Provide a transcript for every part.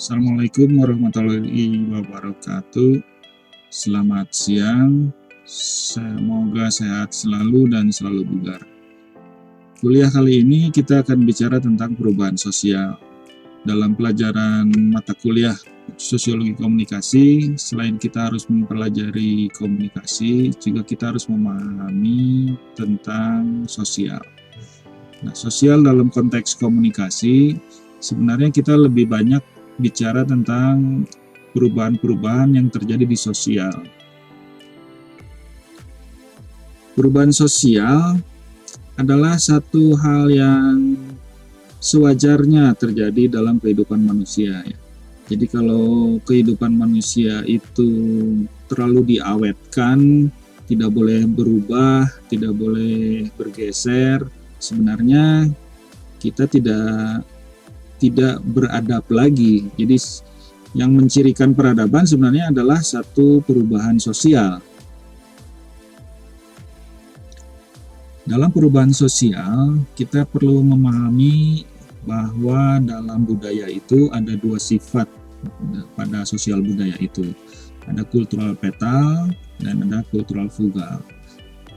Assalamualaikum warahmatullahi wabarakatuh. Selamat siang. Semoga sehat selalu dan selalu bugar. Kuliah kali ini kita akan bicara tentang perubahan sosial. Dalam pelajaran mata kuliah Sosiologi Komunikasi, selain kita harus mempelajari komunikasi, juga kita harus memahami tentang sosial. Nah, sosial dalam konteks komunikasi, sebenarnya kita lebih banyak bicara tentang perubahan-perubahan yang terjadi di sosial. Perubahan sosial adalah satu hal yang sewajarnya terjadi dalam kehidupan manusia. Jadi kalau kehidupan manusia itu terlalu diawetkan, tidak boleh berubah, tidak boleh bergeser, sebenarnya kita tidak beradab lagi. Jadi yang mencirikan peradaban sebenarnya adalah satu perubahan sosial. Dalam perubahan sosial, kita perlu memahami bahwa dalam budaya itu ada dua sifat pada sosial budaya itu. Ada kultural petal dan ada kultural fugal.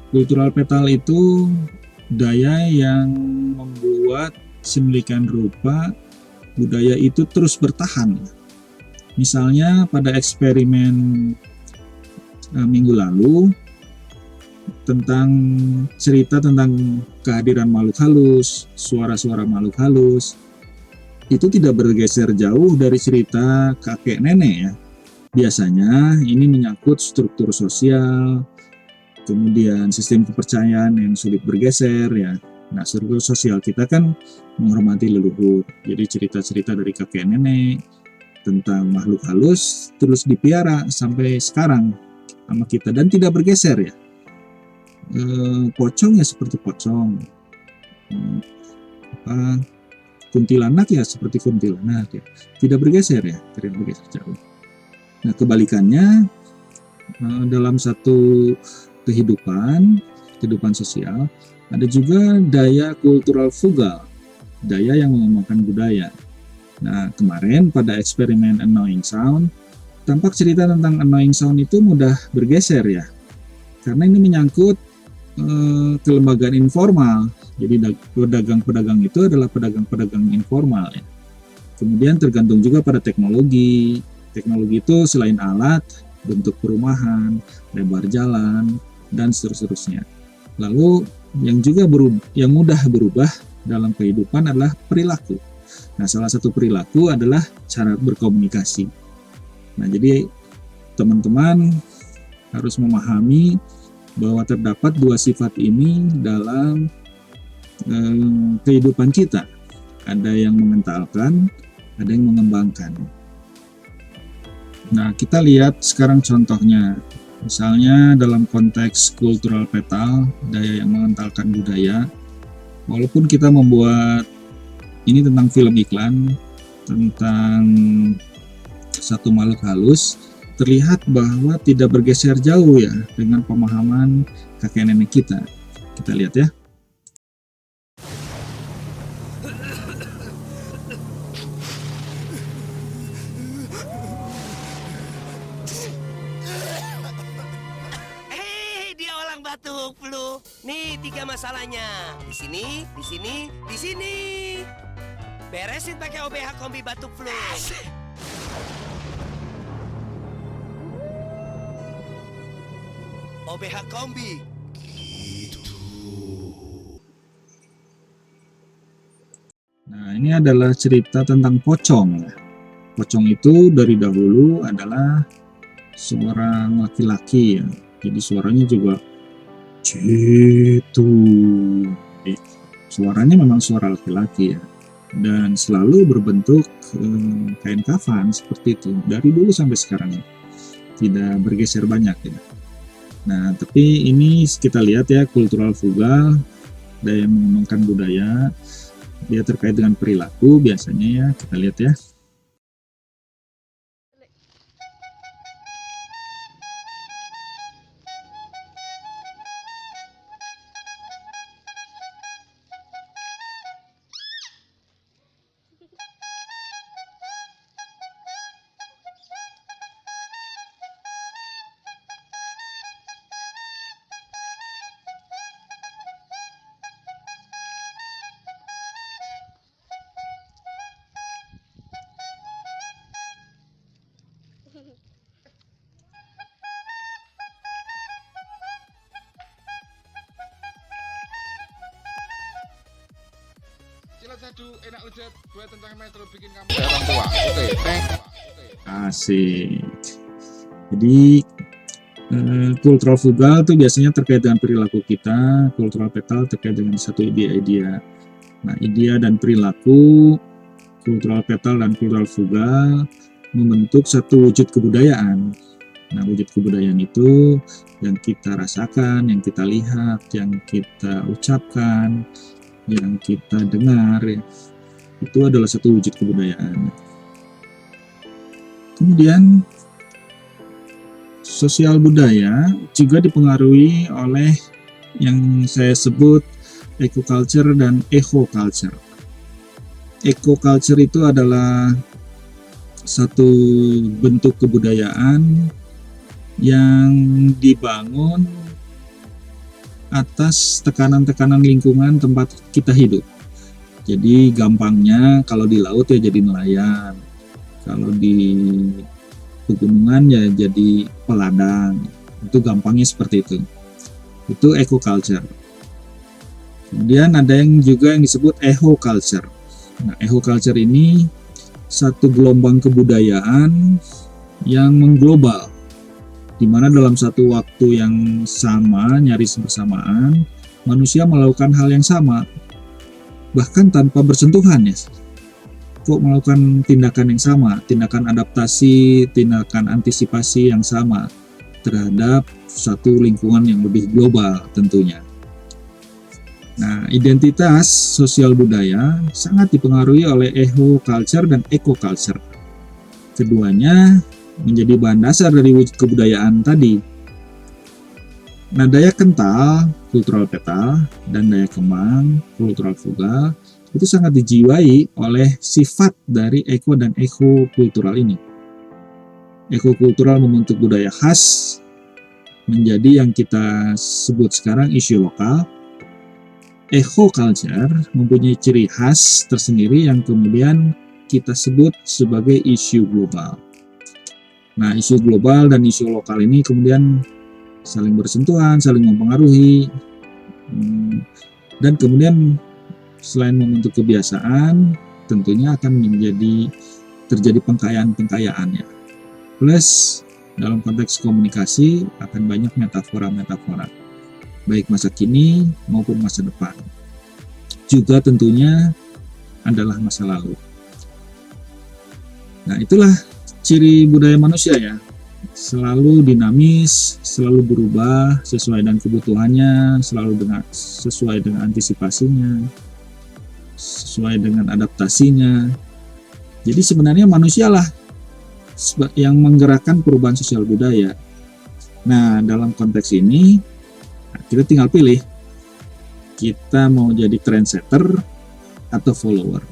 Kultural petal itu daya yang membuat sedemikian rupa budaya itu terus bertahan. Misalnya pada eksperimen minggu lalu tentang cerita tentang kehadiran makhluk halus, suara-suara makhluk halus, itu tidak bergeser jauh dari cerita kakek nenek ya. Biasanya ini menyangkut struktur sosial, kemudian sistem kepercayaan yang sulit bergeser ya. Nah, struktur sosial kita kan menghormati leluhur. Jadi cerita-cerita dari kakek nenek tentang makhluk halus terus dipiara sampai sekarang sama kita dan tidak bergeser ya. Pocong ya seperti pocong, kuntilanak ya seperti kuntilanak ya, tidak bergeser ya, tidak bergeser jauh. Nah kebalikannya dalam satu kehidupan sosial ada juga daya kultural fugal, daya yang mengembangkan budaya. Nah kemarin pada eksperimen Annoying Sound, tampak cerita tentang Annoying Sound itu mudah bergeser ya, karena ini menyangkut kelembagaan informal. Jadi pedagang-pedagang itu adalah pedagang-pedagang informal ya. Kemudian tergantung juga pada teknologi. Teknologi itu selain alat, bentuk perumahan, lebar jalan, dan seterusnya. Lalu yang mudah berubah dalam kehidupan adalah perilaku. Nah, salah satu perilaku adalah cara berkomunikasi. Nah, jadi teman-teman harus memahami bahwa terdapat dua sifat ini dalam kehidupan kita. Ada yang mengentalkan, ada yang mengembangkan. Nah, kita lihat sekarang contohnya. Misalnya dalam konteks kultural petal, daya yang mengentalkan budaya. Walaupun kita membuat ini tentang film iklan, tentang satu makhluk halus, terlihat bahwa tidak bergeser jauh ya dengan pemahaman kakek nenek kita. Kita lihat ya. Dia orang batuk flu. Nih 3 masalahnya. Di sini, di sini, di sini. Beresin pakai OBH kombi batuk flu. OBH kombi. Nah, ini adalah cerita tentang pocong. Pocong itu dari dahulu adalah seorang laki-laki ya. Jadi suaranya juga gitu. Suaranya memang suara laki-laki ya. Dan selalu berbentuk kain kafan seperti itu dari dulu sampai sekarang ya. Tidak bergeser banyak ya. Nah, tapi ini kita lihat ya, kultural fugal, daya mengembangkan budaya, dia terkait dengan perilaku biasanya ya, kita lihat ya. maju, enak ujat, buat tentang metro bikin kamu orang tua. Oke, thank. Asik. Jadi kultural frugal itu biasanya terkait dengan perilaku kita, kultural petal terkait dengan satu idea-idea. Nah, idea dan perilaku, kultural petal dan kultural frugal membentuk satu wujud kebudayaan. Nah, wujud kebudayaan itu yang kita rasakan, yang kita lihat, yang kita ucapkan, yang kita dengar, ya, itu adalah satu wujud kebudayaan. Kemudian sosial budaya juga dipengaruhi oleh yang saya sebut eco-culture dan eco-culture. Eco-culture itu adalah satu bentuk kebudayaan yang dibangun atas tekanan-tekanan lingkungan tempat kita hidup. Jadi gampangnya kalau di laut ya jadi nelayan, kalau di pegunungan ya jadi peladang. Itu gampangnya seperti itu. Itu eco-culture. Kemudian ada yang juga yang disebut eco-culture. Nah, eco-culture ini satu gelombang kebudayaan yang mengglobal, di mana dalam satu waktu yang sama, nyaris bersamaan, manusia melakukan hal yang sama, bahkan tanpa bersentuhan ya. Kok melakukan tindakan yang sama, tindakan adaptasi, tindakan antisipasi yang sama terhadap satu lingkungan yang lebih global tentunya. Nah, identitas sosial budaya sangat dipengaruhi oleh eco-culture dan eco-culture. Keduanya menjadi bahan dasar dari wujud kebudayaan tadi. Nah, daya kental, kultural petal, dan daya kembang, kultural frugal, itu sangat dijiwai oleh sifat dari eko dan ekokultural ini. Ekokultural membentuk budaya khas, menjadi yang kita sebut sekarang isu lokal. Eco-culture mempunyai ciri khas tersendiri yang kemudian kita sebut sebagai isu global. Nah, isu global dan isu lokal ini kemudian saling bersentuhan, saling mempengaruhi, dan kemudian selain membentuk kebiasaan, tentunya akan terjadi pengkayaan-pengkayaannya. Plus, dalam konteks komunikasi akan banyak metafora-metafora, baik masa kini maupun masa depan. Juga tentunya adalah masa lalu. Nah, itulah ciri budaya manusia ya. Selalu dinamis, selalu berubah sesuai dengan kebutuhannya, sesuai dengan antisipasinya, sesuai dengan adaptasinya. Jadi sebenarnya manusialah yang menggerakkan perubahan sosial budaya. Nah, dalam konteks ini kita tinggal pilih, kita mau jadi trendsetter atau follower.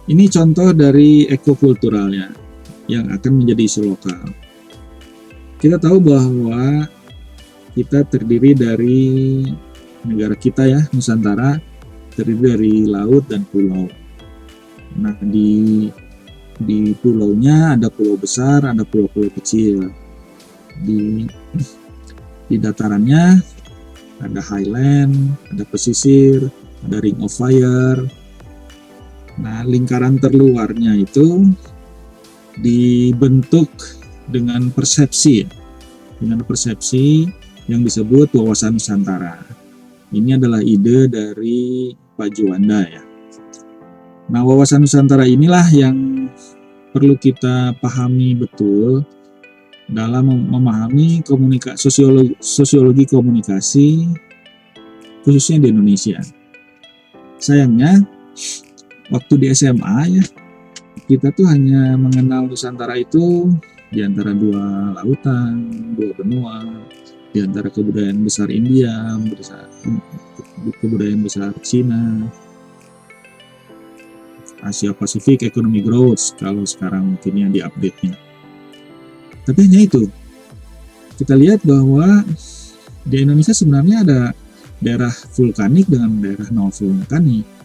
Ini contoh dari ekokulturalnya yang akan menjadi isu lokal. Kita tahu bahwa kita terdiri dari negara kita ya, Nusantara, terdiri dari laut dan pulau. Nah, di pulaunya ada pulau besar, ada pulau-pulau kecil. Di datarannya ada highland, ada pesisir, ada ring of fire. Nah, lingkaran terluarnya itu dibentuk dengan persepsi yang disebut wawasan Nusantara. Ini adalah ide dari Pak Juanda ya. Nah, wawasan Nusantara inilah yang perlu kita pahami betul dalam memahami sosiologi komunikasi khususnya di Indonesia. Sayangnya waktu di SMA ya, kita tuh hanya mengenal Nusantara itu di antara dua lautan, dua benua, di antara kebudayaan besar India, kebudayaan besar Cina, Asia Pasifik Economic Growth kalau sekarang mungkin yang diupdate-nya. Tapi hanya itu. Kita lihat bahwa di Indonesia sebenarnya ada daerah vulkanik dengan daerah non vulkanik.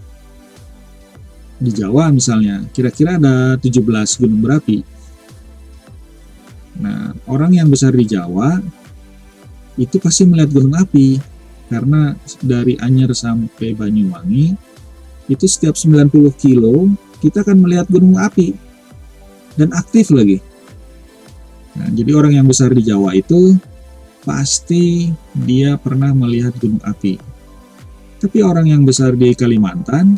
Di Jawa misalnya, kira-kira ada 17 gunung berapi. Nah, orang yang besar di Jawa itu pasti melihat gunung api, karena dari Anyer sampai Banyuwangi itu setiap 90 kilo kita akan melihat gunung api dan aktif lagi. Nah, jadi orang yang besar di Jawa itu pasti dia pernah melihat gunung api. Tapi orang yang besar di Kalimantan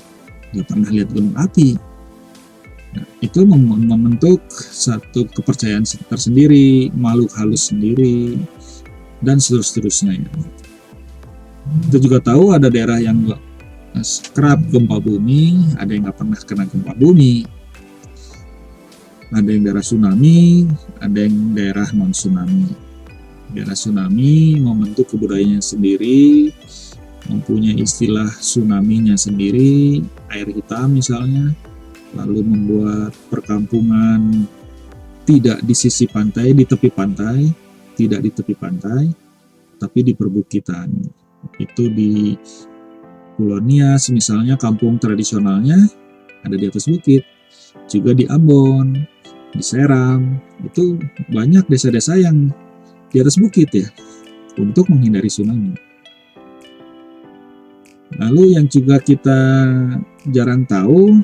nggak pernah lihat gunung api. Nah, itu membentuk satu kepercayaan tersendiri, makhluk halus sendiri, dan seterusnya. Kita juga tahu ada daerah yang kerap gempa bumi, ada yang nggak pernah kena gempa bumi, ada yang daerah tsunami, ada yang daerah non tsunami. Daerah tsunami membentuk kebudayaannya sendiri, mempunyai istilah tsunami-nya sendiri, air hitam misalnya, lalu membuat perkampungan tidak di sisi pantai, di tepi pantai, tidak di tepi pantai, tapi di perbukitan. Itu di Pulau Nias misalnya, kampung tradisionalnya ada di atas bukit. Juga di Ambon, di Seram, itu banyak desa-desa yang di atas bukit ya, untuk menghindari tsunami. Lalu yang juga kita jarang tahu,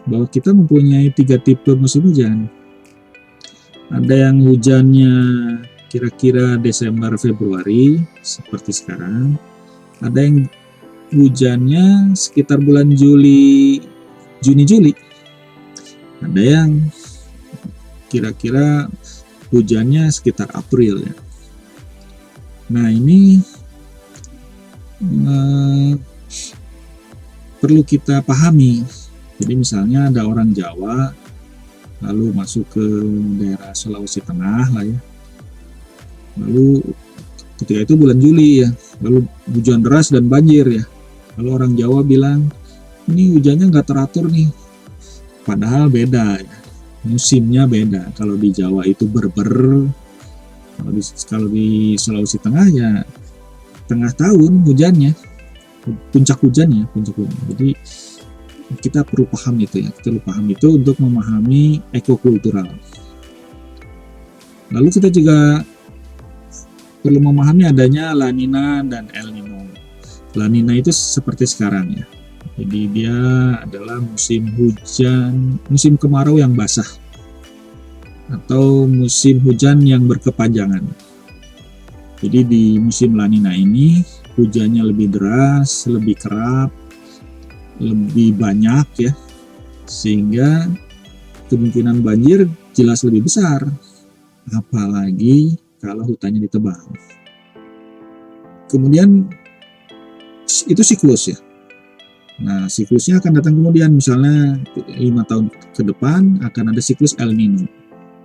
bahwa kita mempunyai 3 tipe musim hujan. Ada yang hujannya kira-kira Desember Februari seperti sekarang, ada yang hujannya sekitar bulan Juni Juli, ada yang kira-kira hujannya sekitar April ya. Nah ini perlu kita pahami. Jadi misalnya ada orang Jawa lalu masuk ke daerah Sulawesi Tengah lah ya, lalu ketika itu bulan Juli ya, lalu hujan deras dan banjir ya, lalu orang Jawa bilang ini hujannya nggak teratur nih, padahal beda ya, musimnya beda. Kalau di Jawa itu berber, kalau di Sulawesi Tengah ya tengah tahun hujannya, puncak hujannya. Jadi kita perlu paham itu ya, kita perlu paham itu untuk memahami ekokultural. Lalu kita juga perlu memahami adanya La Nina dan El Nino. La Nina itu seperti sekarang ya, jadi dia adalah musim hujan, musim kemarau yang basah, atau musim hujan yang berkepanjangan. Jadi di musim La Nina ini hujannya lebih deras, lebih kerap, lebih banyak ya, sehingga kemungkinan banjir jelas lebih besar, apalagi kalau hutannya ditebang. Kemudian itu siklus ya. Nah siklusnya akan datang kemudian, misalnya 5 tahun ke depan akan ada siklus El Nino.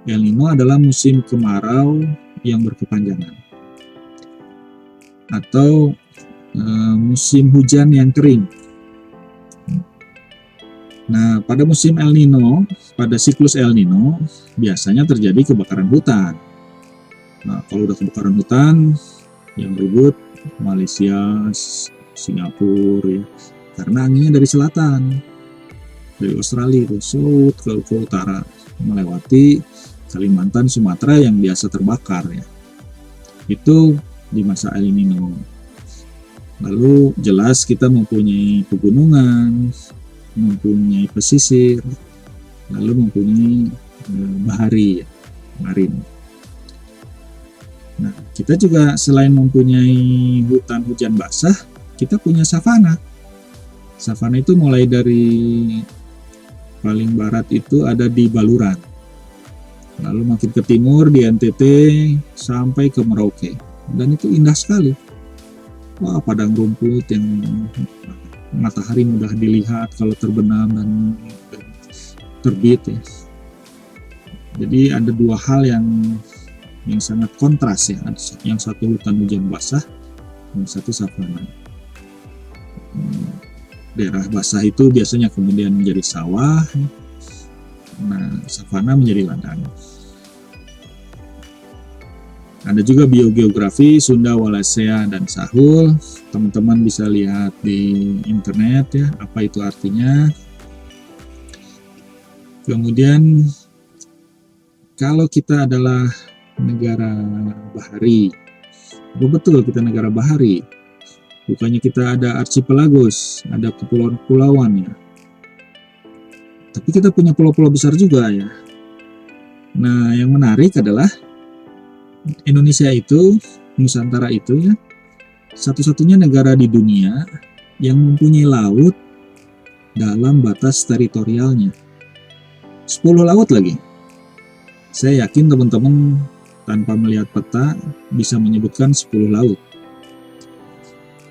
El Nino adalah musim kemarau yang berkepanjangan, atau musim hujan yang kering. Nah, pada musim El Nino, pada siklus El Nino, biasanya terjadi kebakaran hutan. Nah, kalau udah kebakaran hutan, yang ribut Malaysia, Singapura, ya, karena anginnya dari selatan, dari Australia itu surut ke utara, melewati Kalimantan, Sumatera yang biasa terbakar ya. Itu di masa El Nino. Lalu jelas kita mempunyai pegunungan, mempunyai pesisir, lalu mempunyai bahari, marin. Nah, kita juga selain mempunyai hutan hujan basah, kita punya savana. Savana itu mulai dari paling barat itu ada di Baluran, lalu makin ke timur di NTT sampai ke Merauke, dan itu indah sekali. Wah, padang rumput yang matahari mudah dilihat kalau terbenam dan terbit ya. Jadi ada dua hal yang sangat kontras ya. Yang satu hutan hujan basah, yang satu savana. Daerah basah itu biasanya kemudian menjadi sawah. Nah, savana menjadi ladang. Ada juga biogeografi Sunda, Wallacea, dan Sahul. Teman-teman bisa lihat di internet ya, apa itu artinya. Kemudian kalau kita adalah negara bahari, betul kita negara bahari. Bukannya kita ada archipelagos, ada kepulauan-kepulauan ya. Tapi kita punya pulau-pulau besar juga ya. Nah, yang menarik adalah Indonesia itu, Nusantara itu ya, satu-satunya negara di dunia yang mempunyai laut dalam batas teritorialnya. 10 laut lagi. Saya yakin teman-teman tanpa melihat peta bisa menyebutkan 10 laut.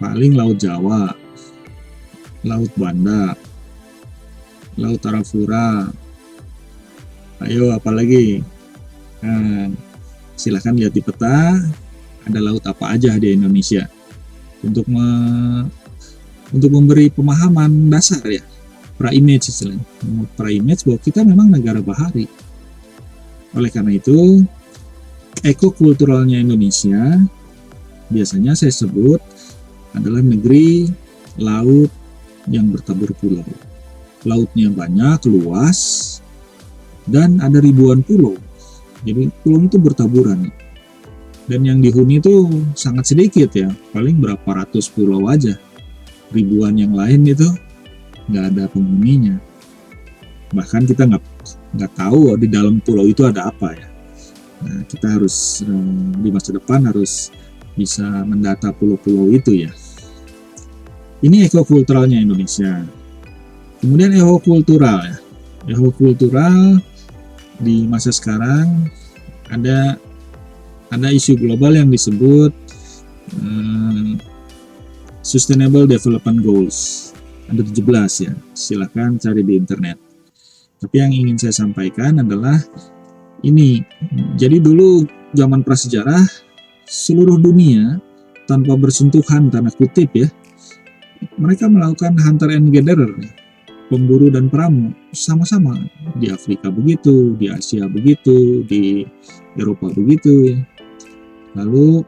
Paling Laut Jawa, Laut Banda, Laut Arafura. Ayo apalagi? Nah, silahkan lihat di peta ada laut apa aja di Indonesia untuk memberi pemahaman dasar ya, pra-image istilahnya, pra-image bahwa kita memang negara bahari. Oleh karena itu, ekokulturalnya Indonesia biasanya saya sebut adalah negeri laut yang bertabur pulau. Lautnya banyak, luas, dan ada ribuan pulau. Jadi pulau itu bertaburan. Dan yang dihuni itu sangat sedikit ya, paling berapa ratus pulau aja. Ribuan yang lain itu nggak ada penghuninya. Bahkan kita nggak tahu di dalam pulau itu ada apa ya. Nah, kita harus di masa depan harus bisa mendata pulau-pulau itu ya. Ini ekokulturalnya Indonesia. Kemudian ekokultural ya. Ekokultural di masa sekarang ada isu global yang disebut Sustainable Development Goals. Ada 17 ya. Silakan cari di internet. Tapi yang ingin saya sampaikan adalah ini. Jadi dulu zaman prasejarah seluruh dunia tanpa bersentuhan tanda kutip ya, mereka melakukan hunter and gatherer, pemburu dan peramu sama-sama. Di Afrika begitu, di Asia begitu, di Eropa begitu ya. Lalu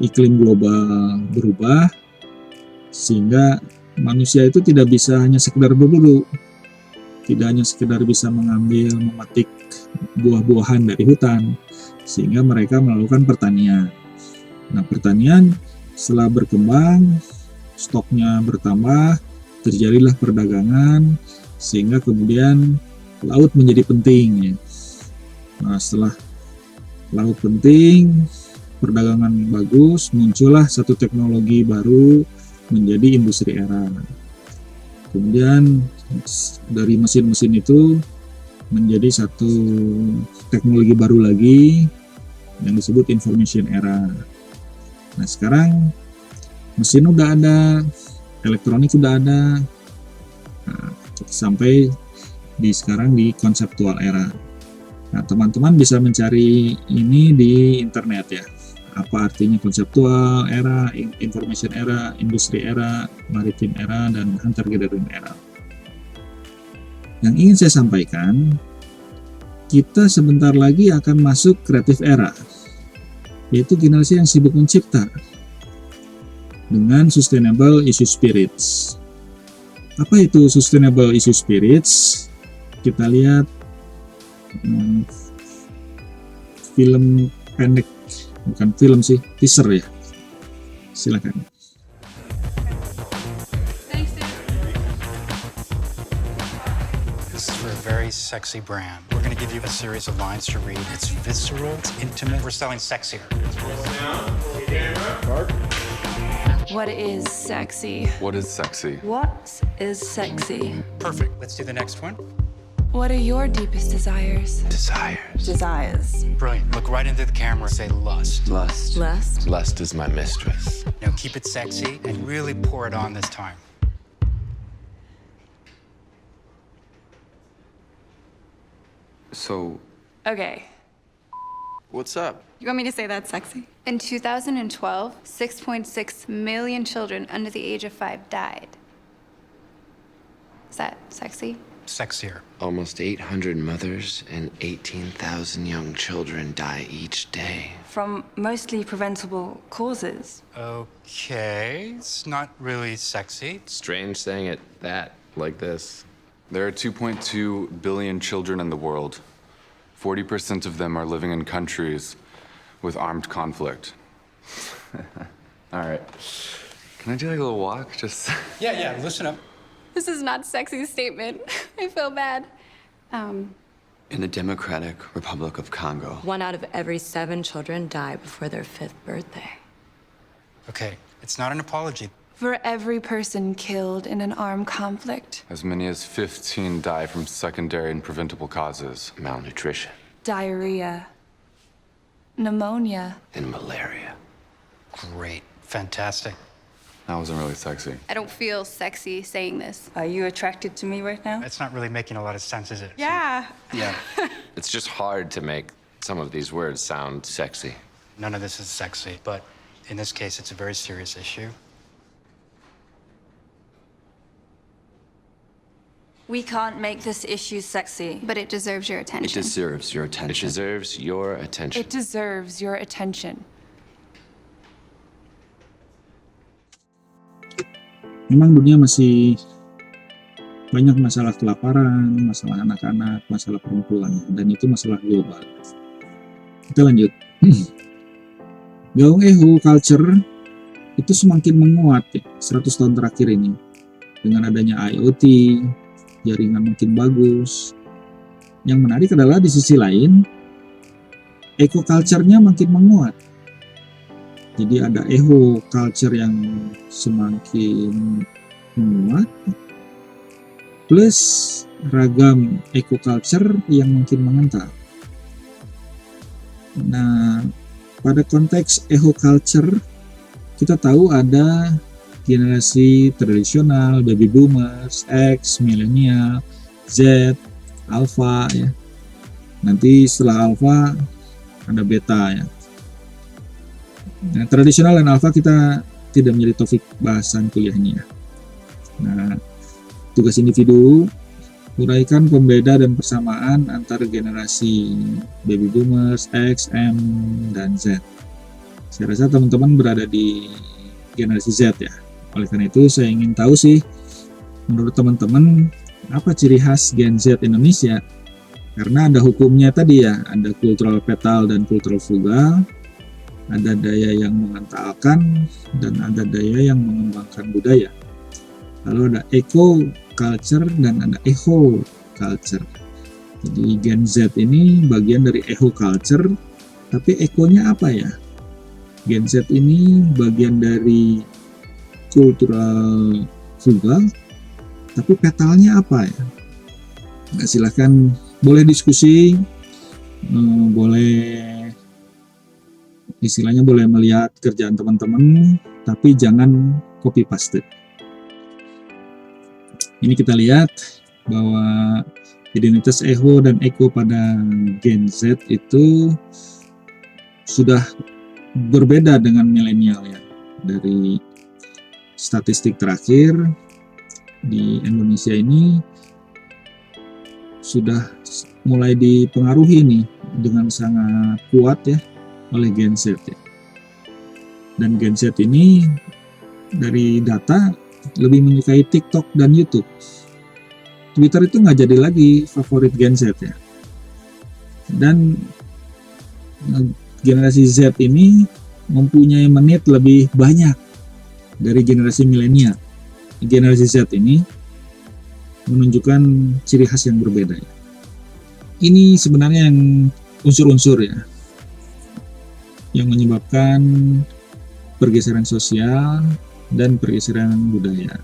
iklim global berubah sehingga manusia itu tidak bisa hanya sekedar berburu, tidak hanya sekedar bisa mengambil, memetik buah-buahan dari hutan, sehingga mereka melakukan pertanian. Nah, pertanian setelah berkembang, stoknya bertambah, terjadilah perdagangan, sehingga kemudian laut menjadi penting ya. Nah, setelah laut penting, perdagangan bagus, muncullah satu teknologi baru menjadi industri era. Kemudian dari mesin-mesin itu menjadi satu teknologi baru lagi yang disebut information era. Nah, sekarang mesin udah ada, elektronik udah ada, nah, sampai sekarang di konseptual era. Nah, teman-teman bisa mencari ini di internet ya. Apa artinya konseptual era, information era, industri era, maritim era, dan hunter-gathering era. Yang ingin saya sampaikan, kita sebentar lagi akan masuk creative era, yaitu generasi yang sibuk mencipta dengan sustainable issue spirits. Apa itu sustainable issue spirits? Kita lihat film pendek, bukan film sih, teaser ya. Silakan. This is for a very sexy brand. We're going to give you a series of lines to read. It's visceral, it's intimate. We're selling sexier. What is sexy? What is sexy? What is sexy? Perfect. Let's do the next one. What are your deepest desires? Desires. Desires. Brilliant. Look right into the camera. Say lust. Lust. Lust. Lust is my mistress. Now keep it sexy and really pour it on this time. So, Okay. what's up? You want me to say that's sexy? In 2012, 6.6 million children under the age of 5 died. Is that sexy? Sexier. Almost 800 mothers and 18,000 young children die each day. From mostly preventable causes. Okay. It's not really sexy. Strange saying it like this. There are 2.2 billion children in the world. 40% of them are living in countries with armed conflict. All right. Can I do like a little walk? Just. Yeah, listen up. This is not sexy statement. I feel bad. In the Democratic Republic of Congo, 1 out of every 7 children die before their 5th birthday. Okay, it's not an apology. For every person killed in an armed conflict, As many as 15 die from secondary and preventable causes. malnutrition, diarrhea, pneumonia, and malaria. Great, fantastic. That wasn't really sexy. I don't feel sexy saying this. Are you attracted to me right now? That's not really making a lot of sense, is it? Yeah. Yeah, It's just hard to make some of these words sound sexy. none of this is sexy, but in this case, it's a very serious issue. We can't make this issue sexy. But it deserves your It attention. deserves your attention. It deserves your attention. It deserves your attention. Memang dunia masih banyak masalah kelaparan, masalah anak-anak, masalah perempuan, dan itu masalah global. Kita lanjut. Gaung eho culture itu semakin menguat ya, 100 tahun terakhir ini. Dengan adanya IoT, jaringan makin bagus. Yang menarik adalah di sisi lain, eco culture-nya makin menguat. Jadi ada eho culture yang semakin menguat, plus ragam eco culture yang makin mengental. Nah, pada konteks eco culture, kita tahu ada generasi tradisional, baby boomers, X, milenial, Z, alpha ya. Nanti setelah alpha ada beta ya. Nah, tradisional dan alpha kita tidak menjadi topik bahasan kuliahnya. Nah, tugas individu uraikan pembeda dan persamaan antara generasi baby boomers, X, M, dan Z. Saya rasa teman-teman berada di generasi Z ya. Oleh karena itu saya ingin tahu sih, menurut teman-teman apa ciri khas Gen Z Indonesia? Karena ada hukumnya tadi ya, ada kultural petal dan kultural frugal. Ada daya yang mengentalkan dan ada daya yang mengembangkan budaya. Lalu ada eco culture dan ada eho culture. Jadi Gen Z ini bagian dari eho culture, tapi ekonya apa ya? Gen Z ini bagian dari kultural frugal, tapi petalnya apa ya? Nah, silahkan boleh diskusi, boleh istilahnya boleh melihat kerjaan teman-teman, tapi jangan copy paste. Ini kita lihat bahwa identitas eho dan eco pada Gen Z itu sudah berbeda dengan milenial ya. Dari statistik terakhir di Indonesia ini sudah mulai dipengaruhi nih dengan sangat kuat ya oleh Gen Z ya. Dan Gen Z ini dari data lebih menyukai TikTok dan YouTube. Twitter itu nggak jadi lagi favorit Gen Z ya. Dan generasi Z ini mempunyai menit lebih banyak dari generasi milenial. Generasi Z ini menunjukkan ciri khas yang berbeda ya. Ini sebenarnya yang unsur-unsur ya yang menyebabkan pergeseran sosial dan pergeseran budaya.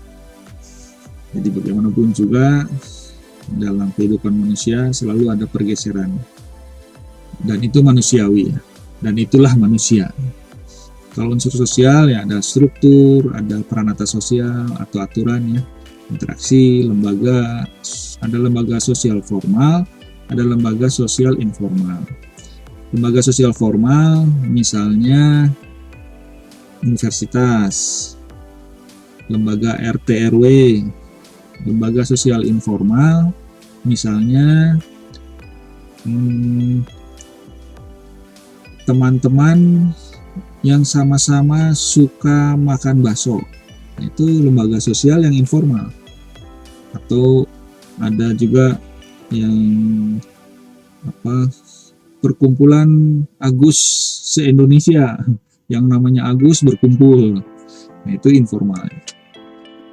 Jadi bagaimanapun juga dalam kehidupan manusia selalu ada pergeseran, dan itu manusiawi ya, dan itulah manusia. Kalau unsur sosial ya ada struktur, ada peranata sosial atau aturan ya, interaksi, lembaga, ada lembaga sosial formal, ada lembaga sosial informal. Lembaga sosial formal misalnya universitas, lembaga RT RW. Lembaga sosial informal misalnya teman-teman yang sama-sama suka makan bakso, itu lembaga sosial yang informal. Atau ada juga yang perkumpulan Agus se-Indonesia yang namanya Agus berkumpul. Nah, itu informal.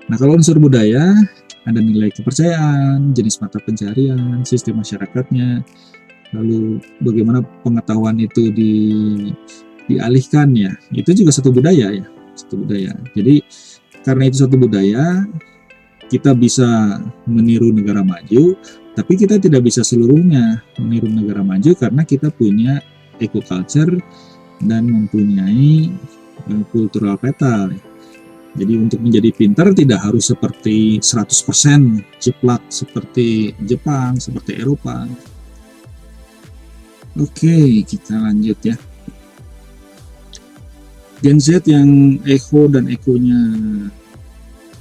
Nah, kalau unsur budaya, ada nilai kepercayaan, jenis mata pencarian, sistem masyarakatnya, lalu bagaimana pengetahuan itu dialihkan ya, itu juga satu budaya ya, satu budaya. Jadi karena itu satu budaya, kita bisa meniru negara maju, tapi kita tidak bisa seluruhnya meniru negara maju karena kita punya eco-culture dan mempunyai cultural peta. Jadi untuk menjadi pintar tidak harus seperti 100% jeplak seperti Jepang, seperti Eropa. Oke, kita lanjut ya. Gen Z yang echo dan ekonya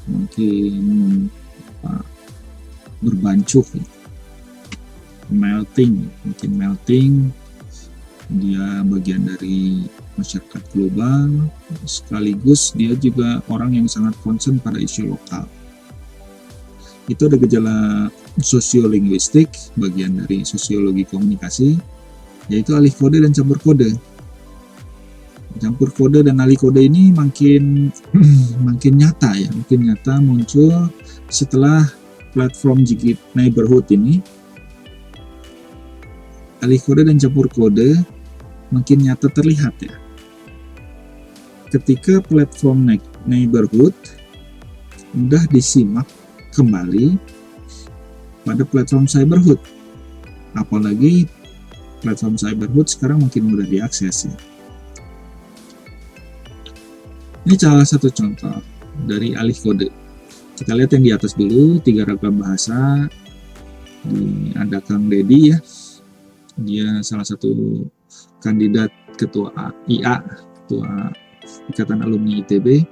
mungkin berbancuh ya. Mungkin melting. Dia bagian dari masyarakat global, sekaligus dia juga orang yang sangat concern pada isu lokal. Itu ada gejala sosiolinguistik, bagian dari sosiologi komunikasi, yaitu alih kode dan campur kode. Campur kode dan alih kode ini makin nyata ya, makin nyata muncul setelah platform Jigit Neighborhood ini. Alih kode dan campur kode makin nyata terlihat ya. Ketika platform Neighborhood mudah disimak kembali pada platform Cyberhood. Apalagi platform Cyberhood sekarang makin mudah diakses ya. Ini salah satu contoh dari alih kode. Kita lihat yang di atas dulu, 3 ragam bahasa. Ini ada Kang Deddy ya. Dia salah satu kandidat ketua IA, ketua Ikatan Alumni ITB,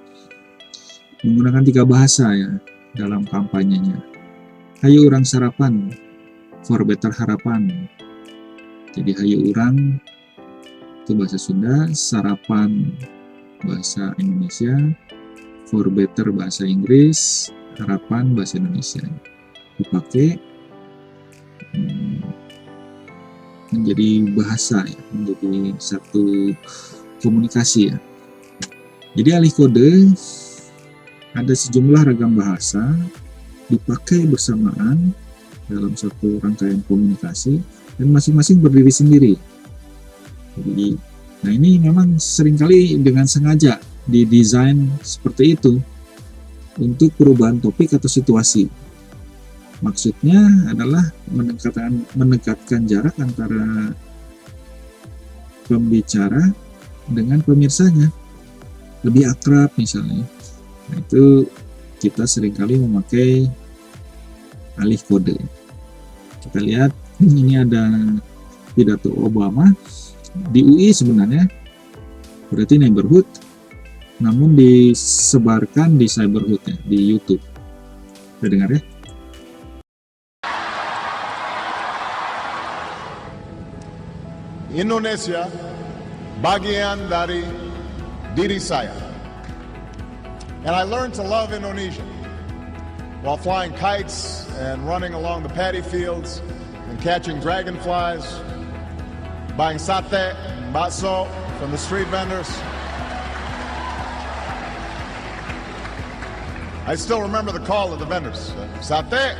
menggunakan 3 bahasa ya dalam kampanyenya. Hayu urang sarapan, for better harapan. Jadi hayu urang itu bahasa Sunda, sarapan bahasa Indonesia, for better bahasa Inggris, harapan bahasa Indonesia. Dipakai menjadi bahasa ya, menjadi satu komunikasi ya. Jadi alih kode ada sejumlah ragam bahasa dipakai bersamaan dalam satu rangkaian komunikasi dan masing-masing berdiri sendiri. Jadi, nah ini memang seringkali dengan sengaja didesain seperti itu untuk perubahan topik atau situasi. Maksudnya adalah mendekatkan jarak antara pembicara dengan pemirsanya, lebih akrab misalnya. Nah, itu kita seringkali memakai alih kode. Kita lihat ini ada pidato Obama di UI sebenarnya, berarti Neighborhood, namun disebarkan di Cyberhood ya, di YouTube. Kita dengar ya. Indonesia bagian dari diri saya. And I learned to love Indonesia while flying kites and running along the paddy fields and catching dragonflies, buying sate and bakso from the street vendors. I still remember the call of the vendors. Sate.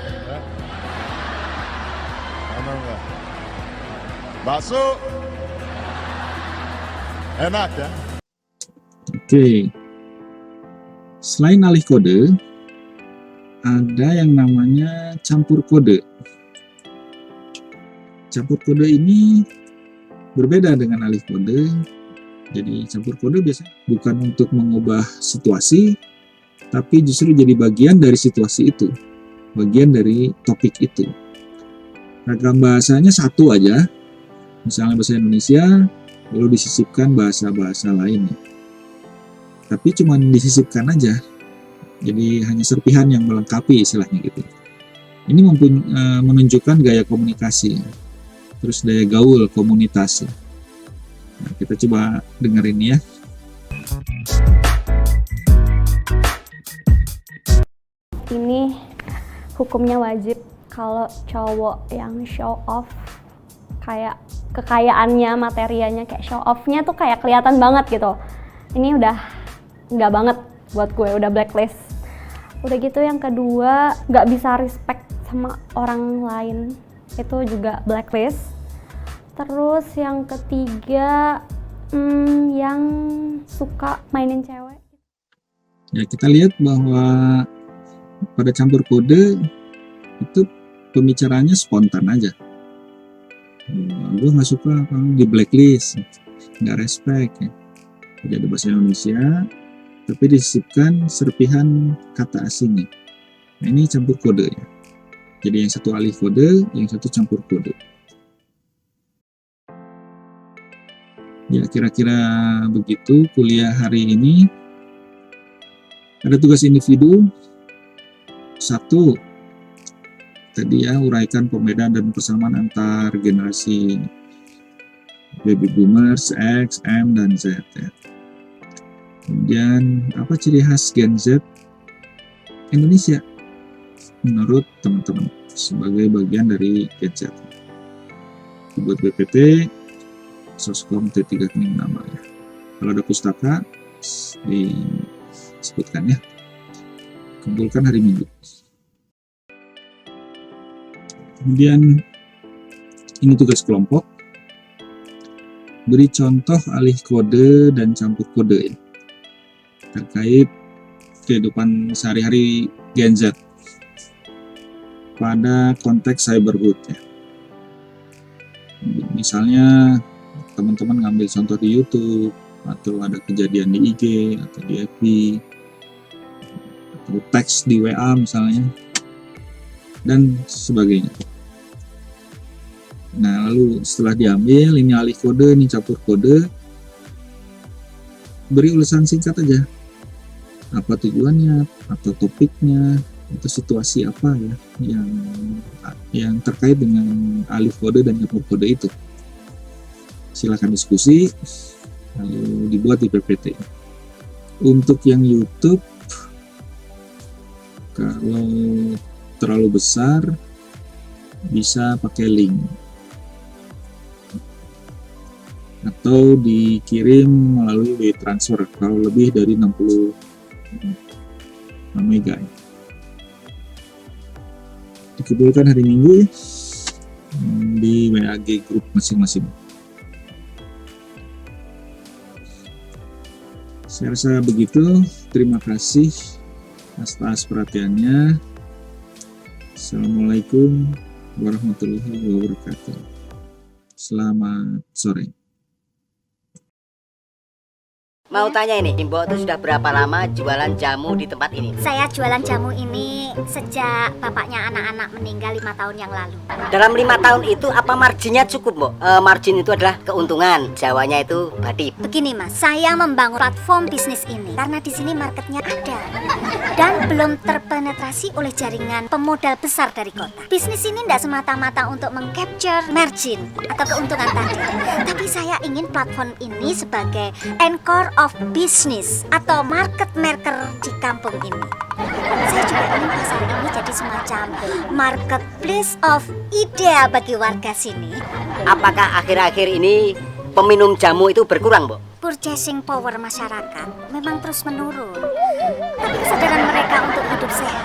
I remember that. Bakso. Enak ya. Oke. Selain alih kode, ada yang namanya campur kode. Campur kode ini berbeda dengan alih kode. Jadi campur kode biasanya bukan untuk mengubah situasi, tapi justru jadi bagian dari situasi itu, bagian dari topik itu. Ragam bahasanya satu aja, misalnya bahasa Indonesia, lalu disisipkan bahasa-bahasa lainnya. Tapi cuma disisipkan aja, jadi hanya serpihan yang melengkapi istilahnya gitu. Ini menunjukkan gaya komunikasi, terus daya gaul komunitas. Nah, kita coba dengerin ya. Ini hukumnya wajib kalau cowok yang show off kayak kekayaannya, materianya kayak show off-nya tuh kayak kelihatan banget gitu. Ini udah nggak banget buat gue, udah blacklist. Udah gitu yang kedua, nggak bisa respect sama orang lain, itu juga blacklist. Terus yang ketiga, yang suka mainin cewek. Ya, kita lihat bahwa pada campur kode itu pembicaranya spontan aja. Gue nggak suka kalau di blacklist, nggak respect ya. Tidak ada bahasa Indonesia, tapi disisipkan serpihan kata asingnya. Nah, ini campur kode ya. Jadi yang satu alih kode, yang satu campur kode. Ya, kira-kira begitu kuliah hari ini. Ada tugas individu. 1, tadi ya, uraikan perbedaan dan persamaan antar generasi baby boomers, X, M, dan Z ya. Kemudian apa ciri khas Gen Z Indonesia menurut teman-teman sebagai bagian dari Gen Z? Buat BPT, Soskom T3 Kening nama ya. Kalau ada pustaka disebutkan ya. Kumpulkan hari Minggu. Kemudian ini tugas kelompok. Beri contoh alih kode dan campur kode ya, terkait kehidupan sehari-hari Gen Z pada konteks cyberhood ya. Misalnya teman-teman ngambil contoh di YouTube, atau ada kejadian di IG atau di FB, atau teks di WA misalnya, dan sebagainya. Nah, lalu setelah diambil, ini alih kode, ini campur kode, beri ulasan singkat aja. Apa tujuannya, atau topiknya, atau situasi apa ya yang terkait dengan alih kode dan campur kode itu. Silakan diskusi, lalu dibuat di PPT. Untuk yang YouTube, kalau terlalu besar, bisa pakai link atau dikirim melalui WeTransfer kalau lebih dari 60 MB. Dikumpulkan hari Minggu di WAG grup masing-masing. Saya rasa begitu. Terima kasih atas perhatiannya. Assalamualaikum warahmatullahi wabarakatuh. Selamat sore. Mau tanya ini, Mbok itu sudah berapa lama jualan jamu di tempat ini? Saya jualan jamu ini sejak bapaknya anak-anak meninggal 5 tahun yang lalu. Dalam 5 tahun itu apa marginnya cukup, Mbok? Margin itu adalah keuntungan, Jawanya itu badip. Begini Mas, saya membangun platform bisnis ini karena di sini marketnya ada dan belum terpenetrasi oleh jaringan pemodal besar dari kota. Bisnis ini tidak semata-mata untuk mengcapture margin atau keuntungan tadi, tapi saya ingin platform ini sebagai anchor of business atau market maker di kampung ini. Saya juga ingin pasar ini jadi semacam marketplace of ideal bagi warga sini. Apakah akhir-akhir ini peminum jamu itu berkurang, Mbok? Purchasing power masyarakat memang terus menurun, tapi kesadaran mereka untuk hidup sehat,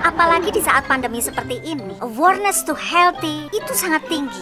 apalagi di saat pandemi seperti ini, awareness to healthy itu sangat tinggi.